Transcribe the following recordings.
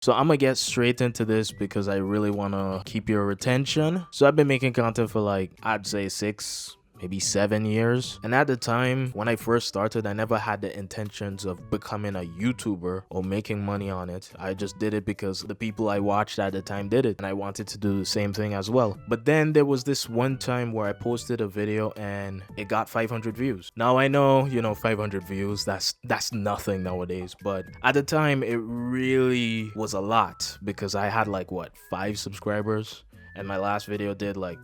So I'm gonna get straight into this because I really wanna keep your attention. So I've been making content for like, I'd say 6, maybe 7 years. And at the time when I first started, I never had the intentions of becoming a YouTuber or making money on it. I just did it because the people I watched at the time did it, and I wanted to do the same thing as well. But then there was this one time where I posted a video and it got 500 views. Now I know, 500 views, that's nothing nowadays, but at the time it really was a lot because I had like 5 subscribers, and my last video did like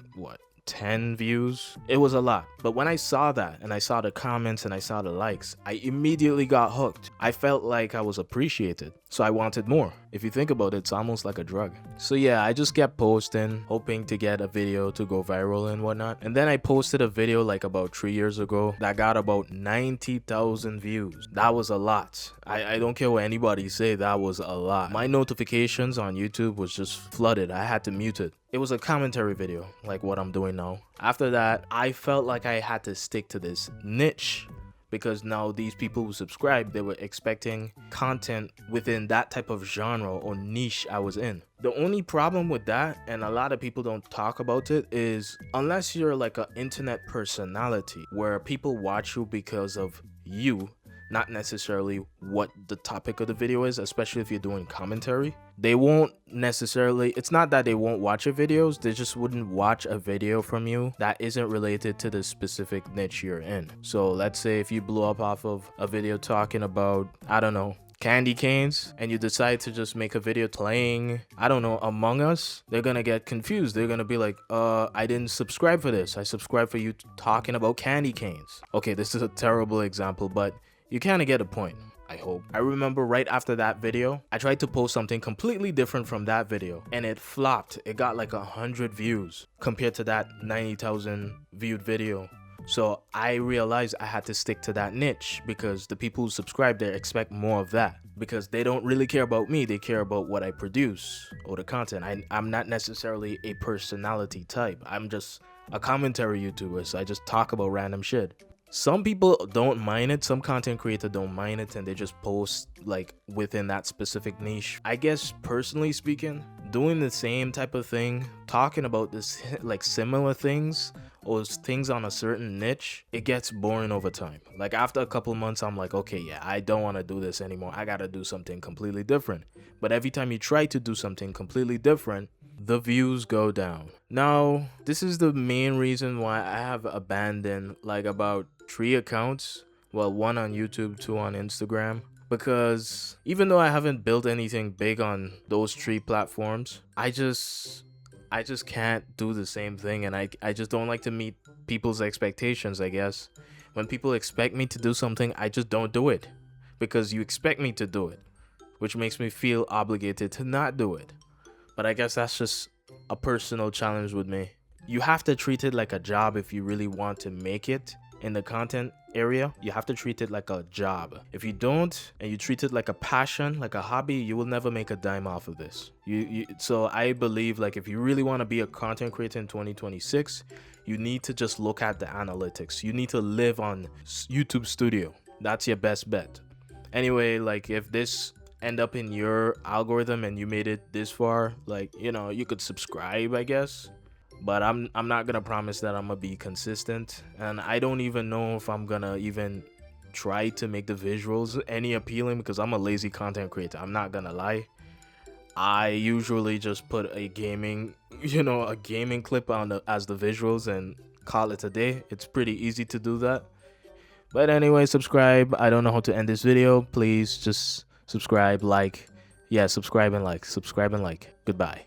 10 views. It was a lot. But when I saw that and I saw the comments and I saw the likes, I immediately got hooked. I felt like I was appreciated, so I wanted more. If you think about it, it's almost like a drug. So yeah, I just kept posting, hoping to get a video to go viral and whatnot. And then I posted a video like about 3 years ago that got about 90,000 views. That was a lot. I don't care what anybody say, that was a lot. My notifications on YouTube was just flooded. I had to mute it. It was a commentary video, like what I'm doing now. After that, I felt like I had to stick to this niche because now these people who subscribed, they were expecting content within that type of genre or niche I was in. The only problem with that, and a lot of people don't talk about it, is unless you're like an internet personality where people watch you because of you, not necessarily what the topic of the video is, especially if you're doing commentary. They won't necessarily, it's not that they won't watch your videos, they just wouldn't watch a video from you that isn't related to the specific niche you're in. So let's say if you blew up off of a video talking about, I don't know, candy canes, and you decide to just make a video playing, I don't know, Among Us, they're gonna get confused. They're gonna be like, I didn't subscribe for this. I subscribed for you talking about candy canes. Okay, this is a terrible example, but you kind of get a point, I hope. I remember right after that video, I tried to post something completely different from that video and it flopped. It got like 100 views compared to that 90,000 viewed video. So I realized I had to stick to that niche because the people who subscribe, they expect more of that because they don't really care about me. They care about what I produce or the content. I'm not necessarily a personality type. I'm just a commentary YouTuber, so I just talk about random shit. Some people don't mind it, some content creators don't mind it, and they just post like within that specific niche. I guess personally speaking, doing the same type of thing, talking about this like similar things or things on a certain niche, it gets boring over time. Like after a couple months, I'm like, okay, yeah, I don't want to do this anymore. I gotta do something completely different. But every time you try to do something completely different, the views go down. Now, this is the main reason why I have abandoned like about 3 accounts. Well, 1 on YouTube, 2 on Instagram. Because even though I haven't built anything big on those 3 platforms, I just can't do the same thing, and I just don't like to meet people's expectations, I guess. When people expect me to do something, I just don't do it. Because you expect me to do it, which makes me feel obligated to not do it. But I guess that's just a personal challenge with me. You have to treat it like a job if you really want to make it in the content area. You have to treat it like a job. If you don't, and you treat it like a passion, like a hobby, you will never make a dime off of this. So I believe like if you really want to be a content creator in 2026, you need to just look at the analytics. You need to live on YouTube Studio. That's your best bet. Anyway, like if this end up in your algorithm and you made it this far, like, you could subscribe, I guess. But I'm not gonna promise that I'm gonna be consistent, and I don't even know if I'm gonna even try to make the visuals any appealing because I'm a lazy content creator. I'm not gonna lie. I usually just put a gaming clip on as the visuals and call it a day. It's pretty easy to do that. But anyway, subscribe. I don't know how to end this video. Please just subscribe, like. Yeah, subscribe and like. Goodbye.